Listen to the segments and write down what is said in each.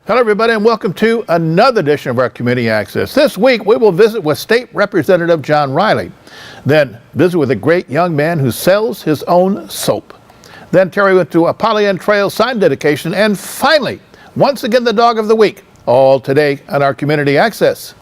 Hello, everybody, and welcome to another edition of our Community Access. This week, we will visit with State Representative John Reilly, then visit with a great young man who sells his own soap. Then Terry went to a Pollyant Trail sign dedication, and finally, once again, the Dog of the Week, all today on our Community Access.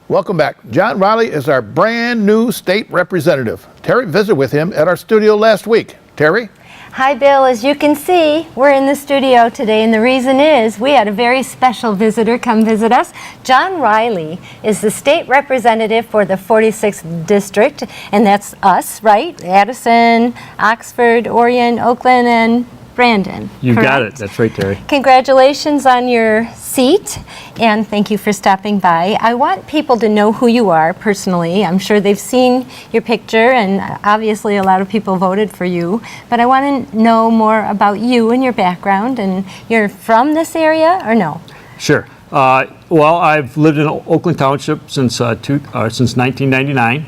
Welcome back. John Reilly is our brand new state representative. Terry visited with him at our studio last week. Terry? Hi, Bill. As you can see, we're in the studio today, and the reason is we had a very special visitor come visit us. John Reilly is the state representative for the 46th district, and that's us, right? Addison, Oxford, Orion, Oakland, and Brandon. You correct? got it. That's right, Terry. Congratulations on your seat, and thank you for stopping by. I want people to know who you are personally. I'm sure they've seen your picture, and obviously a lot of people voted for you, but I want to know more about you and your background. And you're from this area, or no? Sure. Well, I've lived in Oakland Township since 1999.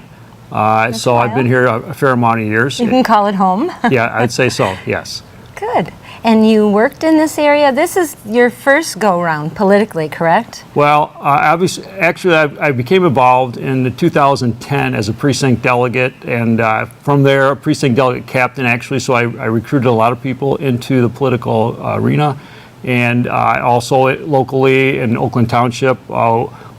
So I've been here a fair amount of years. You can call it home. Yeah, I'd say so, yes. Good. And you worked in this area. This is your first go-round politically, correct? Well, actually, I became involved in the 2010 as a precinct delegate, and from there, a precinct delegate captain, actually. So I recruited a lot of people into the political arena. And also locally in Oakland Township,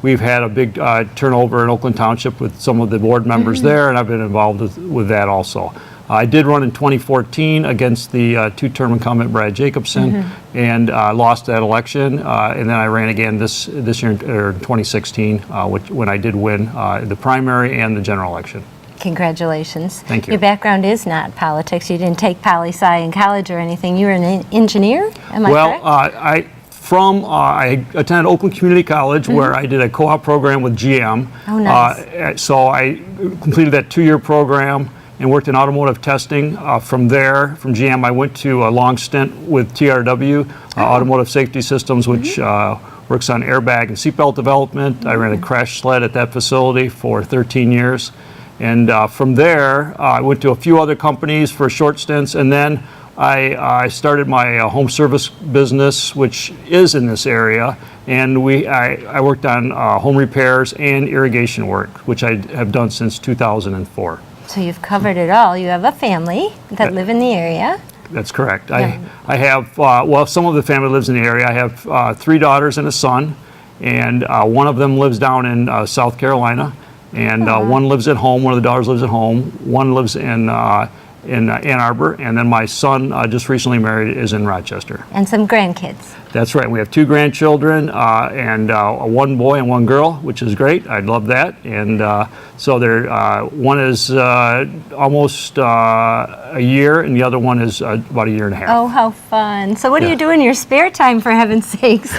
we've had a big turnover in Oakland Township with some of the board members there, and I've been involved with that also. I did run in 2014 against the two-term incumbent Brad Jacobson, and lost that election. And then I ran again this year, or 2016, when I did win the primary and the general election. Congratulations. Thank you. Your background is not politics. You didn't take poli-sci in college or anything. You were an engineer, am I correct? I attended Oakland Community College, where I did a co-op program with GM. Oh, nice. So I completed that 2-year program and worked in automotive testing. From there, from GM, I went to a long stint with TRW, Automotive Safety Systems, which works on airbag and seatbelt development. I ran a crash sled at that facility for 13 years. And from there, I went to a few other companies for short stints, and then I started my home service business, which is in this area, and I worked on home repairs and irrigation work, which I have done since 2004. So you've covered it all. You have a family that live in the area. That's correct. Yeah. I have, well, some of the family lives in the area. I have 3 daughters and a son, and one of them lives down in South Carolina, and one lives at home. One of the daughters lives at home. One lives in Ann Arbor, and then my son, just recently married, is in Rochester. And some grandkids. That's right. We have 2 grandchildren, and 1 boy and 1 girl, which is great. I love that. And so one is almost a year, and the other one is about a year and a half. Oh, how fun. So what do you do in your spare time, for heaven's sakes?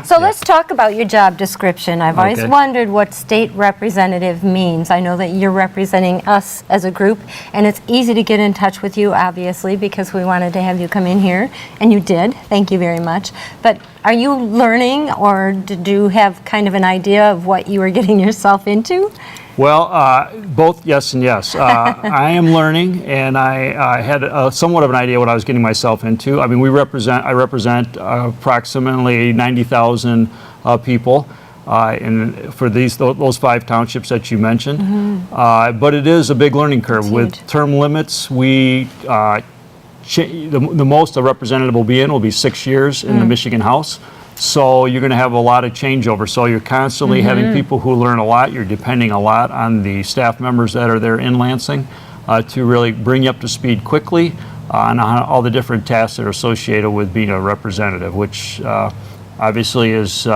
So let's talk about your job description. I've always wondered what state representative means. I know that you're representing us as a group, and it's easy to get in touch with you, obviously, because we wanted to have you come in here, and you did. Thank you very much. But are you learning, or did you have kind of an idea of what you were getting yourself into? Well, both yes and yes. I am learning, and I had somewhat of an idea what I was getting myself into. I mean, I represent approximately 90,000 people for those 5 townships that you mentioned. But it is a big learning curve. With term limits, the most a representative will be 6 years in the Michigan House. So you're going to have a lot of changeover. So you're constantly having people who learn a lot. You're depending a lot on the staff members that are there in Lansing to really bring you up to speed quickly on all the different tasks that are associated with being a representative, which obviously is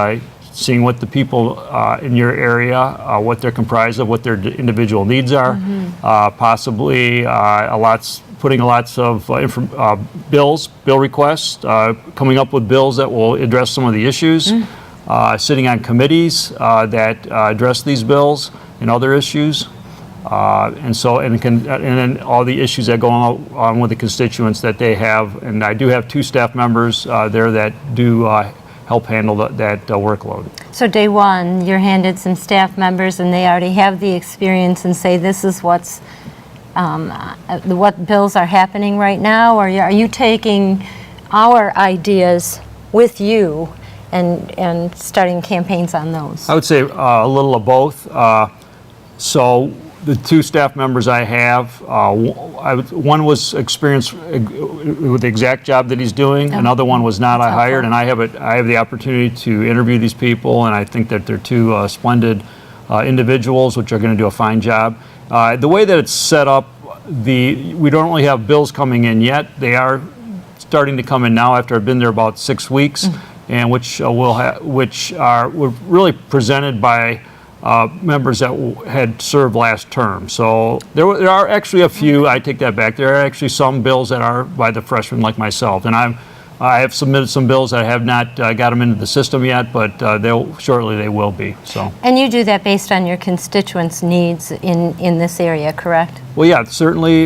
seeing what the people in your area, what they're comprised of, what their individual needs are, possibly a lot's putting lots of bill requests, coming up with bills that will address some of the issues, sitting on committees that address these bills and other issues. And then all the issues that go on with the constituents that they have. And I do have 2 staff members there that do help handle that workload. So day one, you're handed some staff members and they already have the experience and say this is what bills are happening right now, or are you taking our ideas with you and starting campaigns on those? I would say a little of both. So the 2 staff members I have, one was experienced with the exact job that he's doing. Another one was not. I hired, and I have the opportunity to interview these people, and I think that they're 2 splendid individuals, which are going to do a fine job. The way that it's set up, we don't really have bills coming in yet. They are starting to come in now after I've been there about 6 weeks, and which were really presented by members that had served last term. So there are actually a few. I take that back. There are actually some bills that are by the freshmen like myself, and I have submitted some bills that I have not got them into the system yet, but shortly they will be. So. And you do that based on your constituents' needs in this area, correct? Well, yeah, certainly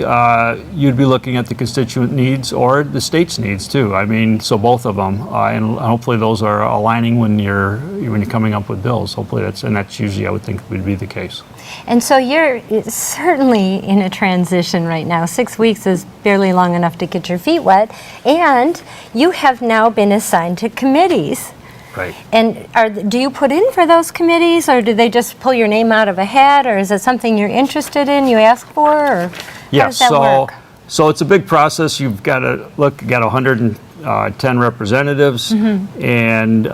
you'd be looking at the constituent needs or the state's needs too. I mean, so both of them, and hopefully those are aligning when you're coming up with bills. Hopefully that's usually, I would think, would be the case. And so you're certainly in a transition right now. 6 weeks is barely long enough to get your feet wet, and you have now been assigned to committees. Right. And do you put in for those committees, or do they just pull your name out of a hat, or is it something you're interested in, you ask for, or how does that work? So it's a big process. You've got to look, you got 110 representatives, and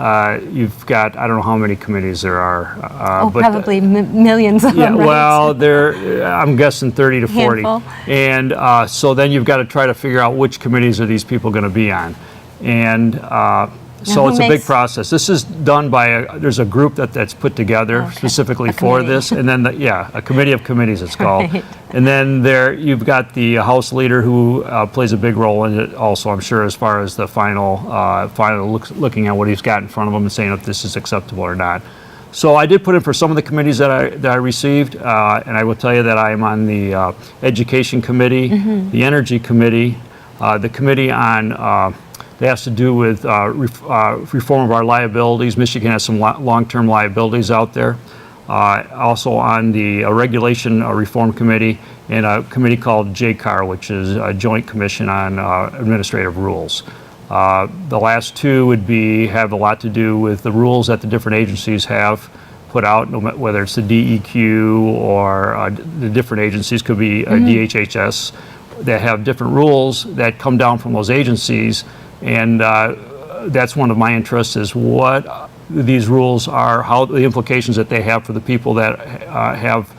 you've got, I don't know how many committees there are. But probably millions of them, right? Well, I'm guessing 30 to 40. Handful. And so then you've got to try to figure out which committees are these people going to be on. And so it's a big process. This is done by there's a group that's put together specifically for this, and then a committee of committees it's called. Right. And then you've got the House leader who plays a big role in it also, I'm sure, as far as the final looking at what he's got in front of him and saying if this is acceptable or not. So I did put in for some of the committees that I received, and I will tell you that I am on the Education Committee, the Energy Committee, the Committee on that has to do with reform of our liabilities. Michigan has some long-term liabilities out there. Also on the Regulation Reform Committee and a committee called JCAR, which is a Joint Commission on Administrative Rules. The last 2 would have a lot to do with the rules that the different agencies have put out, whether it's the DEQ or the different agencies, could be DHHS, that have different rules that come down from those agencies. And that's one of my interests, is what these rules are, how the implications that they have for the people that have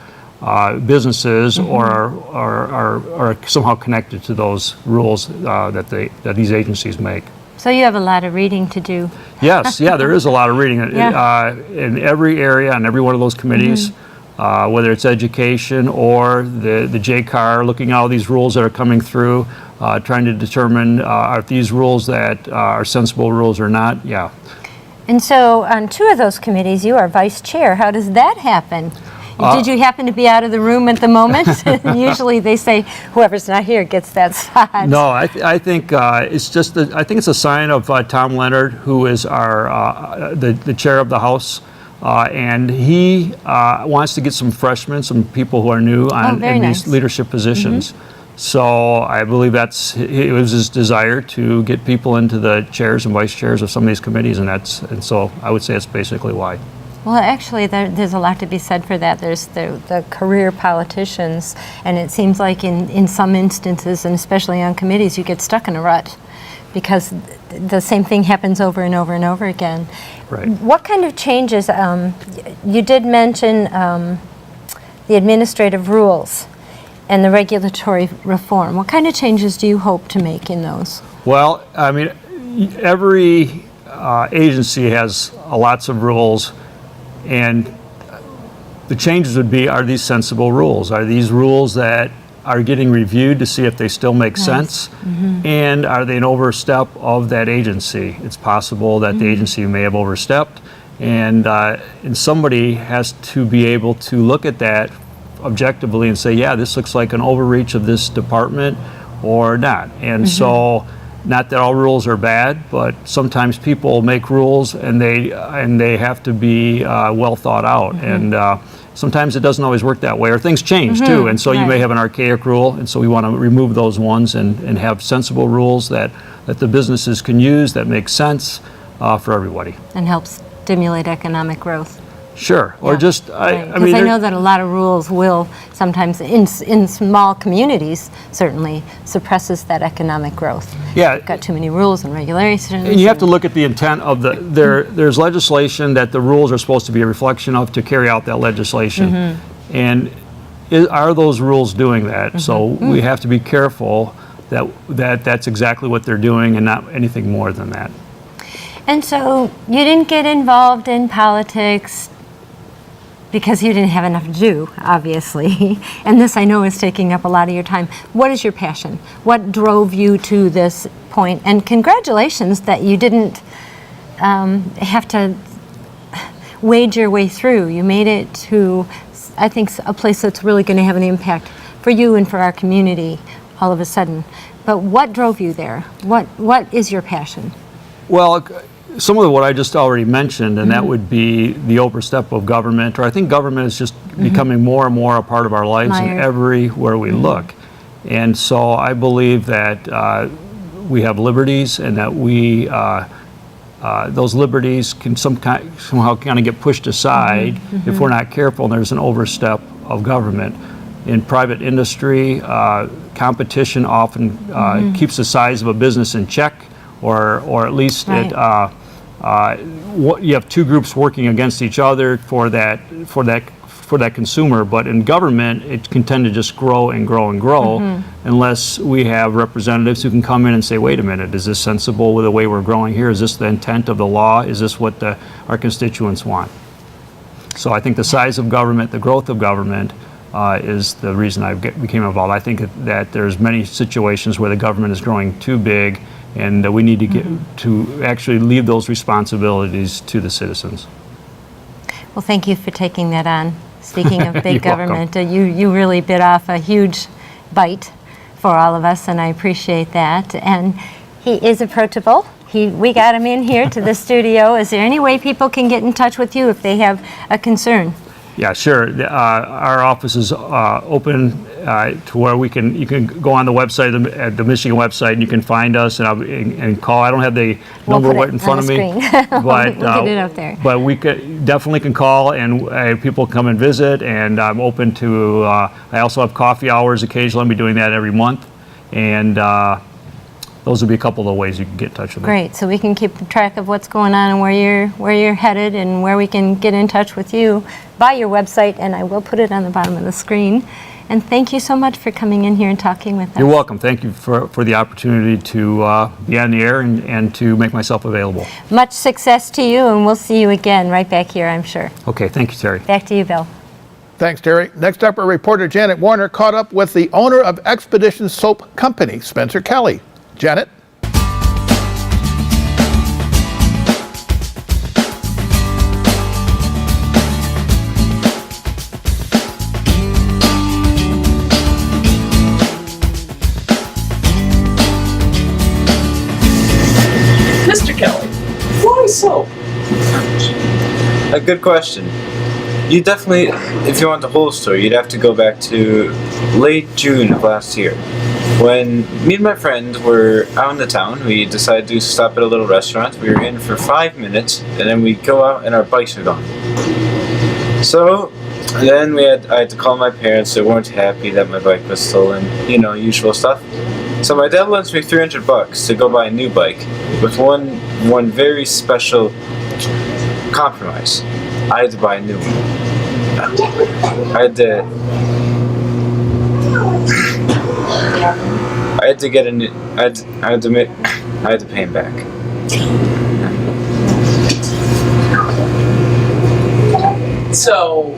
businesses or are somehow connected to those rules that these agencies make. So you have a lot of reading to do. Yes, there is a lot of reading in every area on every one of those committees. Whether it's education or the JCAR, looking at all these rules that are coming through, trying to determine are these rules that are sensible rules or not. And so on 2 of those committees, you are vice chair. How does that happen? Did you happen to be out of the room at the moment? Usually they say whoever's not here gets that spot. No, I think it's just I think it's a sign of Tom Leonard, who is our the chair of the House. And he wants to get some freshmen, some people who are new in these leadership positions. So I believe it was his desire to get people into the chairs and vice chairs of some of these committees, and so I would say that's basically why. Well, actually, there's a lot to be said for that. There's the career politicians, and it seems like in some instances, and especially on committees, you get stuck in a rut because the same thing happens over and over and over again. Right. What kind of changes, you did mention the administrative rules and the regulatory reform. What kind of changes do you hope to make in those? Well, I mean, every agency has lots of rules, and the changes would be, are these sensible rules? Are these rules that are getting reviewed to see if they still make sense, and are they an overstep of that agency? It's possible that the agency may have overstepped, and somebody has to be able to look at that objectively and say, yeah, this looks like an overreach of this department or not. And so, not that all rules are bad, but sometimes people make rules and they have to be well thought out. And sometimes it doesn't always work that way, or things change too. And so you may have an archaic rule, and so we want to remove those ones and have sensible rules that the businesses can use that make sense for everybody. And helps stimulate economic growth. Sure, or just, I mean, I know that a lot of rules will sometimes, in small communities, certainly suppresses that economic growth. Yeah. Got too many rules and regulations. And you have to look at the intent of there's legislation that the rules are supposed to be a reflection of to carry out that legislation. And are those rules doing that? So we have to be careful that that's exactly what they're doing and not anything more than that. And so you didn't get involved in politics because you didn't have enough to do, obviously. And this, I know, is taking up a lot of your time. What is your passion? What drove you to this point? And congratulations that you didn't have to wade your way through. You made it to, I think, a place that's really going to have an impact for you and for our community all of a sudden. But what drove you there? What is your passion? Well, some of what I just already mentioned, and that would be the overstep of government, or I think government is just becoming more and more a part of our lives and everywhere we look. And so I believe that we have liberties, and that we those liberties can somehow kind of get pushed aside if we're not careful, and there's an overstep of government. In private industry, competition often keeps the size of a business in check, or at least you have two groups working against each other for that consumer. But in government, it can tend to just grow and grow and grow unless we have representatives who can come in and say, wait a minute, is this sensible with the way we're growing here? Is this the intent of the law? Is this what our constituents want? So I think the size of government, the growth of government, is the reason I became involved. I think that there's many situations where the government is growing too big, and we need to get to actually leave those responsibilities to the citizens. Well, thank you for taking that on. Speaking of big You're government, you really bit off a huge bite for all of us, and I appreciate that. And he is approachable. We got him in here to the studio. Is there any way people can get in touch with you if they have a concern? Yeah, sure. Our office is open to where you can go on the website, at the Michigan website, and you can find us and call. I don't have the number right in front of me, but we'll get it up there. But we definitely can call, and people come and visit. And I'm open to. I also have coffee hours occasionally. I'll be doing that every month, and those would be a couple of the ways you can get in touch with me. Great. So we can keep track of what's going on and where you're headed, and where we can get in touch with you by your website, and I will put it on the bottom of the screen. And thank you so much for coming in here and talking with us. You're welcome. Thank you for the opportunity to be on the air and to make myself available. Much success to you, and we'll see you again right back here, I'm sure. Okay. Thank you, Terry. Back to you, Bill. Thanks, Terry. Next up, our reporter Janet Warner caught up with the owner of Expedition Soap Company, Spencer Kelly. Janet? Mr. Kelly, why soap? A good question. You definitely, if you want the whole story, you'd have to go back to late June of last year. When me and my friend were out in the town, we decided to stop at a little restaurant. We were in for 5 minutes, and then we'd go out and our bikes were gone. So then I had to call my parents. They weren't happy that my bike was stolen, usual stuff. So my dad lends me $300 to go buy a new bike with one very special compromise. I had to buy a new one. I had to get a new. I had to pay him back. So,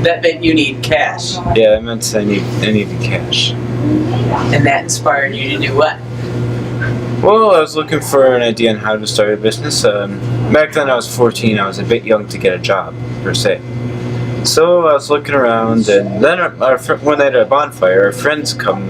That meant you need cash, Yeah, that meant I needed cash. and that inspired you to do what? Well, I was looking for an idea on how to start a business. Back then I was 14, I was a bit young to get a job, per se. So I was looking around, and then one night at a bonfire, our friends come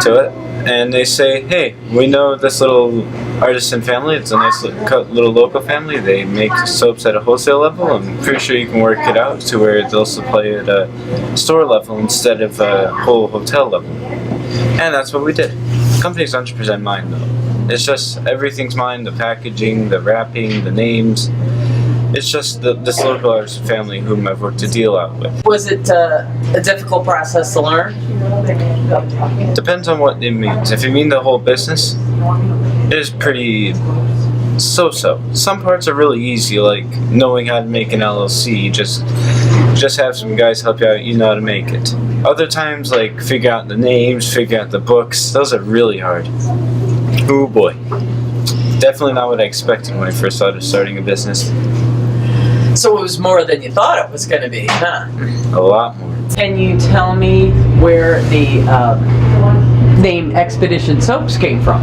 to it, and they say, hey, we know this little artisan family. It's a nice little local family. They make soaps at a wholesale level. I'm pretty sure you can work it out to where they'll supply at a store level instead of a whole hotel level. And that's what we did. The company's 100% mine, though. It's just everything's mine, the packaging, the wrapping, the names. It's just this local artisan family whom I've worked a deal out with. Was it a difficult process to learn? Depends on what it means. If you mean the whole business, it is pretty so-so. Some parts are really easy, like knowing how to make an LLC. Just have some guys help you out, you know how to make it. Other times, like figure out the names, figure out the books, those are really hard. Oh boy. Definitely not what I expected when I first started starting a business. So it was more than you thought it was going to be, huh? A lot more. Can you tell me where the name Expedition Soaps came from?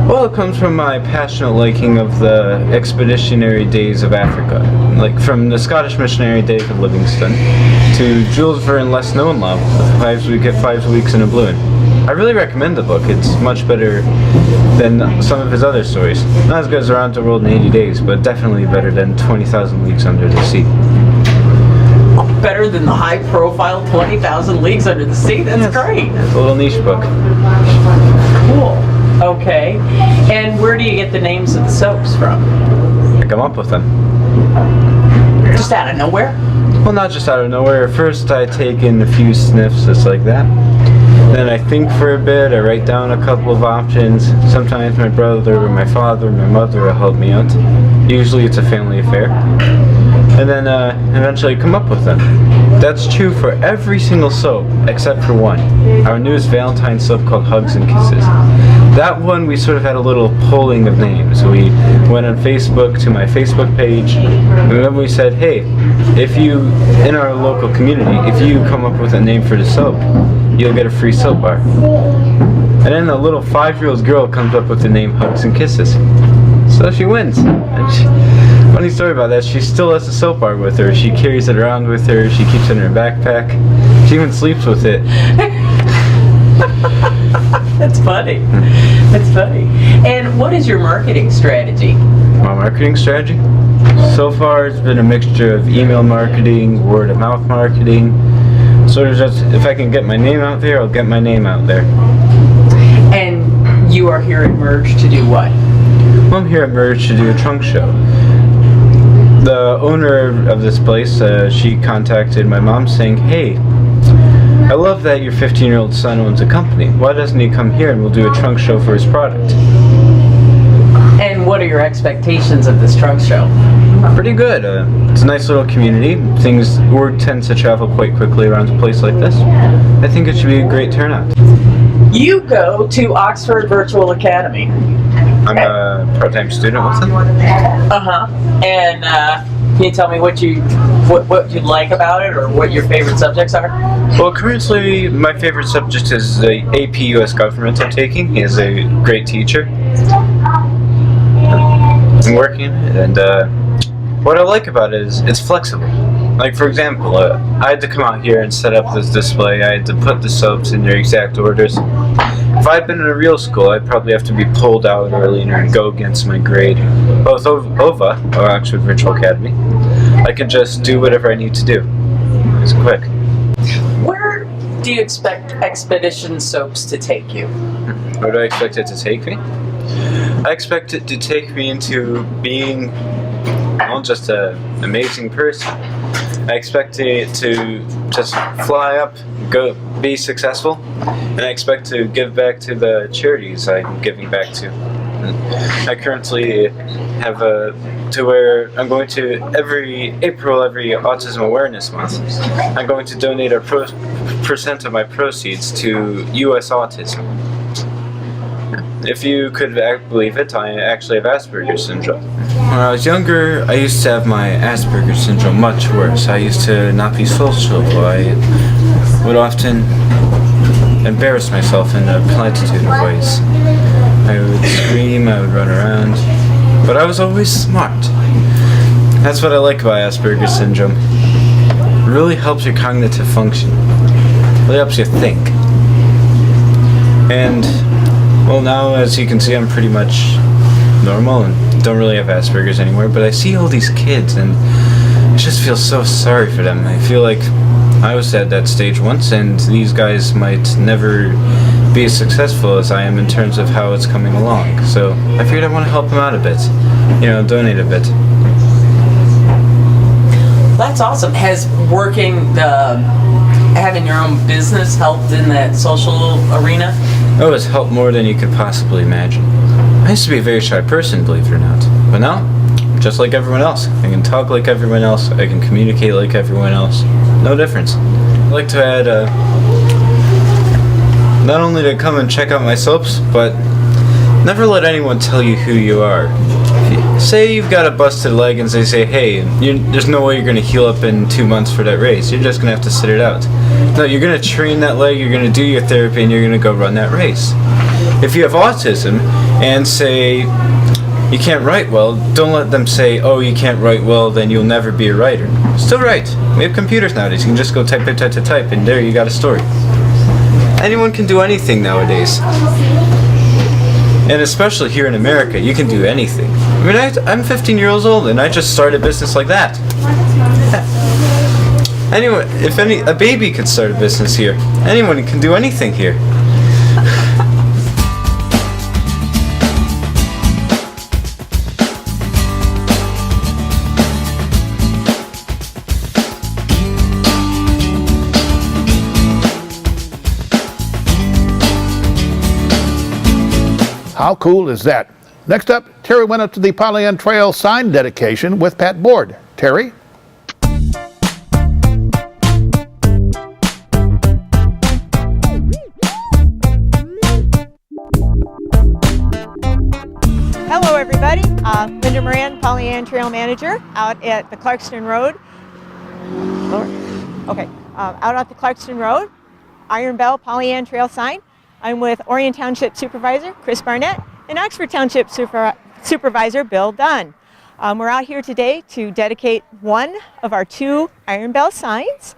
Well, it comes from my passionate liking of the expeditionary days of Africa. Like from the Scottish missionary David Livingstone to Jules Verne Less Known Love, 5 Weeks in a Balloon. I really recommend the book. It's much better than some of his other stories. Not as good as Around the World in 80 Days, but definitely better than 20,000 Leagues Under the Sea. Better than the high-profile 20,000 Leagues Under the Sea? That's great. It's a little niche book. Cool. Okay. And where do you get the names of the soaps from? I come up with them. Just out of nowhere? Well, not just out of nowhere. First, I take in a few sniffs just like that. Then I think for a bit, I write down a couple of options. Sometimes my brother or my father or my mother will help me out. Usually it's a family affair. And then eventually come up with them. That's true for every single soap except for one. Our newest Valentine's soap called Hugs and Kisses. That one we sort of had a little polling of names. We went on Facebook to my Facebook page, and then we said, hey, if you, in our local community, if you come up with a name for the soap, you'll get a free soap bar. And then a little 5-year-old girl comes up with the name Hugs and Kisses. So she wins. And funny story about that, she still has the soap bar with her. She carries it around with her. She keeps it in her backpack. She even sleeps with it. That's funny. That's funny. And what is your marketing strategy? My marketing strategy? So far it's been a mixture of email marketing, word of mouth marketing. Sort of just, if I can get my name out there, I'll get my name out there. And you are here at Merge to do what? Well, I'm here at Merge to do a trunk show. The owner of this place, she contacted my mom saying, hey, I love that your 15-year-old son owns a company. Why doesn't he come here and we'll do a trunk show for his product? And what are your expectations of this trunk show? Pretty good. It's a nice little community. Word tends to travel quite quickly around a place like this. I think it should be a great turnout. You go to Oxford Virtual Academy. I'm a part-time student with them. Uh-huh. And can you tell me what you like about it, or what your favorite subjects are? Well, currently my favorite subject is the AP US Government I'm taking. He is a great teacher. I'm working in it, and what I like about it is it's flexible. Like, for example, I had to come out here and set up this display. I had to put the soaps in their exact orders. If I'd been in a real school, I'd probably have to be pulled out earlier and go against my grade. But with OVA, or Oxford Virtual Academy, I can just do whatever I need to do. It's quick. Where do you expect Expedition Soaps to take you? Where do I expect it to take me? I expect it to take me into being, well, just an amazing person. I expect it to just fly up, go be successful, and I expect to give back to the charities I'm giving back to. I currently have to where I'm going to every April, every Autism Awareness Month, I'm going to donate a percent of my proceeds to US Autism. if you could believe it, I actually have Asperger's syndrome. When I was younger, I used to have my Asperger's syndrome much worse. I used to not be social. I would often embarrass myself in a plentitude of ways. I would scream, I would run around, but I was always smart. That's what I like about Asperger's syndrome. It really helps your cognitive function. It really helps you think. And, well, now, as you can see, I'm pretty much normal and don't really have Asperger's anymore, but I see all these kids and I just feel so sorry for them. I feel like I was at that stage once, and these guys might never be as successful as I am in terms of how it's coming along. So I figured I want to help them out a bit, donate a bit. That's awesome. Has having your own business helped in that social arena? Oh, it's helped more than you could possibly imagine. I used to be a very shy person, believe it or not, but now, just like everyone else. I can talk like everyone else, I can communicate like everyone else. No difference. I'd like to add, not only to come and check out my soaps, but never let anyone tell you who you are. Say you've got a busted leg and they say, hey, there's no way you're going to heal up in 2 months for that race. You're just going to have to sit it out. No, you're going to train that leg, you're going to do your therapy, and you're going to go run that race. If you have autism and say you can't write well, don't let them say, oh, you can't write well, then you'll never be a writer. Still write. We have computers nowadays. You can just go type, and there you got a story. Anyone can do anything nowadays. And especially here in America, you can do anything. I mean, I'm 15 years old and I just started a business like that. Anyone, a baby could start a business here. Anyone can do anything here. How cool is that? Next up, Terry went up to the Pollyant Trail sign dedication with Pat Board. Terry? Hello everybody, Linda Moran, Pollyant Trail Manager out at the Clarkston Road. Out at the Clarkston Road, Iron Bell Pollyant Trail sign. I'm with Orion Township Supervisor Chris Barnett and Oxford Township Supervisor Bill Dunn. We're out here today to dedicate one of our 2 Iron Bell signs.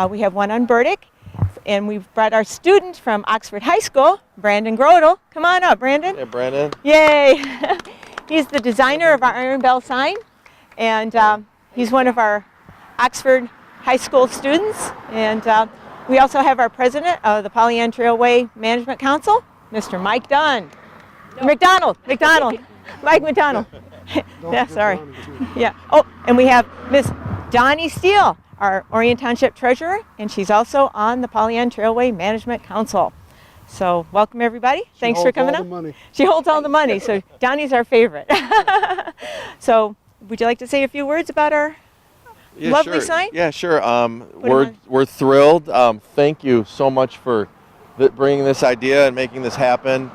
We have one on Burdick, and we've brought our student from Oxford High School, Brandon Grodel. Come on up, Brandon. Hey, Brandon. Yay! He's the designer of our Iron Bell sign, and he's one of our Oxford High School students. And we also have our president of the Pollyant Trailway Management Council, Mr. Mike Dunn. McDonald. Mike McDonald. Yeah, sorry. Yeah. Oh, and we have Miss Donnie Steele, our Orion Township treasurer, and she's also on the Pollyant Trailway Management Council. So welcome everybody. Thanks for coming up. She holds all the money, so Donnie's our favorite. So would you like to say a few words about our lovely sign? Yeah, sure. We're thrilled. Thank you so much for bringing this idea and making this happen.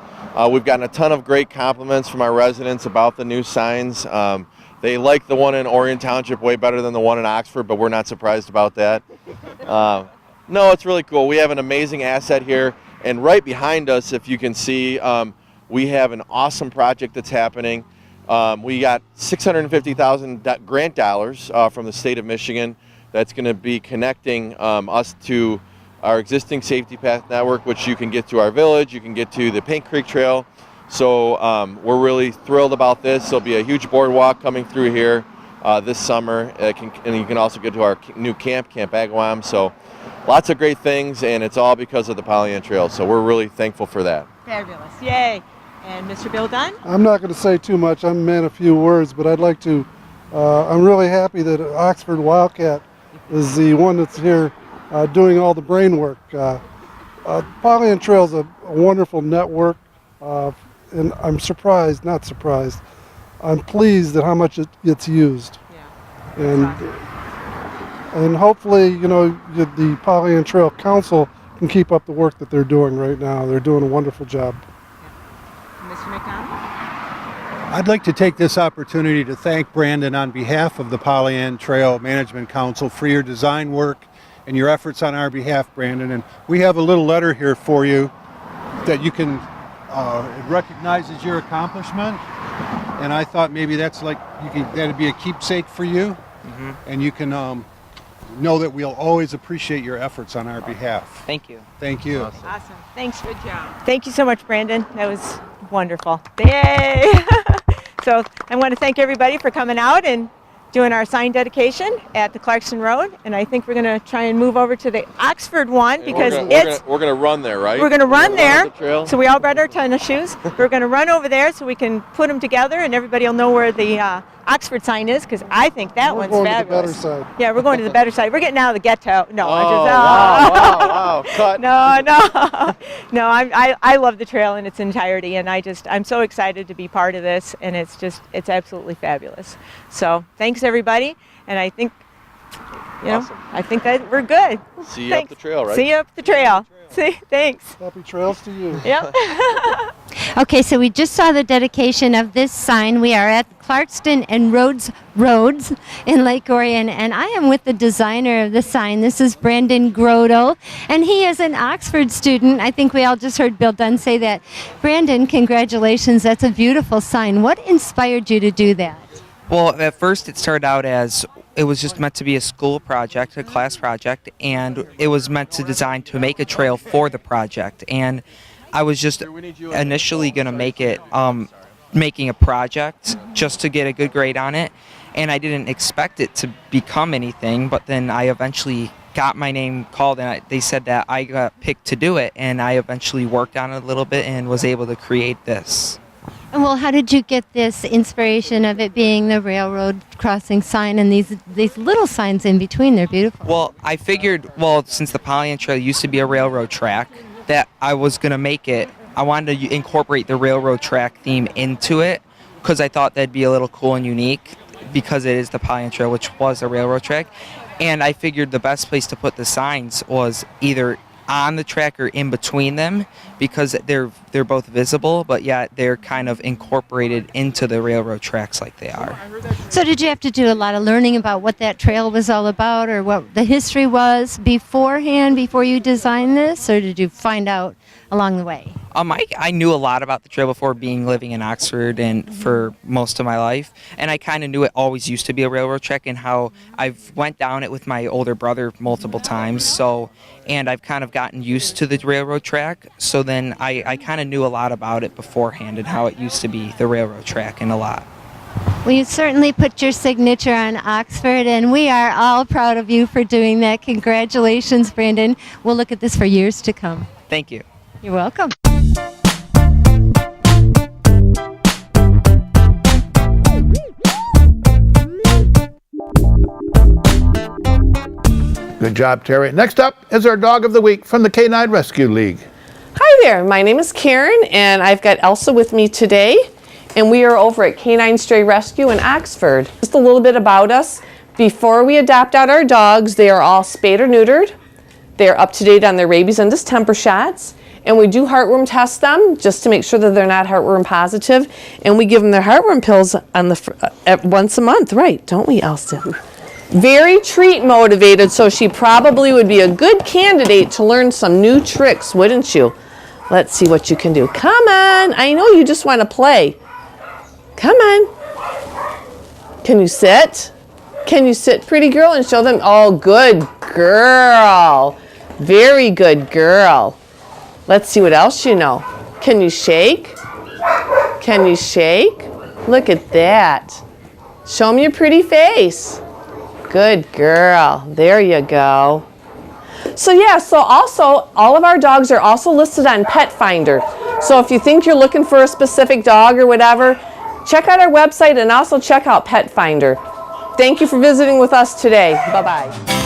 We've gotten a ton of great compliments from our residents about the new signs. They like the one in Orion Township way better than the one in Oxford, but we're not surprised about that. No, it's really cool. We have an amazing asset here, and right behind us, if you can see, we have an awesome project that's happening. We got $650,000 grant dollars from the state of Michigan that's going to be connecting us to our existing safety path network, which you can get to our village, you can get to the Paint Creek Trail. So we're really thrilled about this. There'll be a huge boardwalk coming through here this summer, and you can also get to our new Camp Agawam. So lots of great things, and it's all because of the Pollyant Trail. So we're really thankful for that. Fabulous. Yay. And Mr. Bill Dunn? I'm not going to say too much. I'm a man of few words, but I'd like to. I'm really happy that Oxford Wildcat is the one that's here doing all the brain work. Pollyant Trail is a wonderful network, and I'm not surprised. I'm pleased at how much it gets used. Yeah. And hopefully, the Pollyant Trail Council can keep up the work that they're doing right now. They're doing a wonderful job. Mr. McDonald? I'd like to take this opportunity to thank Brandon on behalf of the Pollyann Trail Management Council for your design work and your efforts on our behalf, Brandon. And we have a little letter here for you that you can, it recognizes your accomplishment. And I thought maybe that's like, that'd be a keepsake for you. Mm-hmm. And you can know that we'll always appreciate your efforts on our behalf. Thank you. Thank you. Awesome. Thanks. Good job. Thank you so much, Brandon. That was wonderful. Yay! So I want to thank everybody for coming out and doing our sign dedication at the Clarkson Road, and I think we're going to try and move over to the Oxford one because we're going to run there, right? We're going to run there. The so we all brought our tennis shoes. We're going to run over there so we can put them together, and everybody will know where the Oxford sign is because I think that one's fabulous. We're going to the better side. Yeah, we're going to the better side. We're getting out of the ghetto. No, wow, cut. No. I love the trail in its entirety, and I'm so excited to be part of this, and it's absolutely fabulous. So thanks everybody, and I think, Awesome. I think that we're good. See you up the trail, right? See you up the trail. See, thanks. Happy trails to you. Yep. Okay, so we just saw the dedication of this sign. We are at Clarkston and Roads in Lake Orion, and I am with the designer of the sign. This is Brandon Grodel, and he is an Oxford student. I think we all just heard Bill Dunn say that. Brandon, congratulations. That's a beautiful sign. What inspired you to do that? Well, at first it started out as it was just meant to be a school project, a class project, and it was meant to design to make a trail for the project. And I was just initially going to make it making a project just to get a good grade on it, and I didn't expect it to become anything, but then I eventually got my name called, and they said that I got picked to do it, and I eventually worked on it a little bit and was able to create this. Well, how did you get this inspiration of it being the railroad crossing sign and these little signs in between? They're beautiful. Well, I figured, since the Pollyann Trail used to be a railroad track, that I was going to make it, I wanted to incorporate the railroad track theme into it because I thought that'd be a little cool and unique because it is the Pollyann Trail, which was a railroad track. And I figured the best place to put the signs was either on the track or in between them because they're both visible, but yet they're kind of incorporated into the railroad tracks like they are. So did you have to do a lot of learning about what that trail was all about or what the history was beforehand before you designed this, or did you find out along the way? I knew a lot about the trail before living in Oxford and for most of my life, and I kind of knew it always used to be a railroad track and how I've went down it with my older brother multiple times, and I've kind of gotten used to the railroad track, so then I kind of knew a lot about it beforehand and how it used to be the railroad track and a lot. Well, you certainly put your signature on Oxford, and we are all proud of you for doing that. Congratulations, Brandon. We'll look at this for years to come. Thank you. You're welcome. Good job, Terry. Next up is our dog of the week from the K9 Rescue League. Hi there, my name is Karen, and I've got Elsa with me today, and we are over at K9 Stray Rescue in Oxford. Just a little bit about us. Before we adopt out our dogs, they are all spayed or neutered. They are up to date on their rabies and distemper shots. And we do heartworm test them just to make sure that they're not heartworm positive. And we give them their heartworm pills on once a month, right? Don't we, Elston? Very treat motivated, so she probably would be a good candidate to learn some new tricks, wouldn't you? Let's see what you can do. Come on, I know you just want to play. Come on. Can you sit? Can you sit, pretty girl, and show them? Oh, good girl. Very good girl. Let's see what else you know. Can you shake? Can you shake? Look at that. Show me your pretty face. Good girl. There you go. So also all of our dogs are also listed on Pet Finder. So if you think you're looking for a specific dog or whatever, check out our website and also check out Pet Finder. Thank you for visiting with us today. Bye-bye.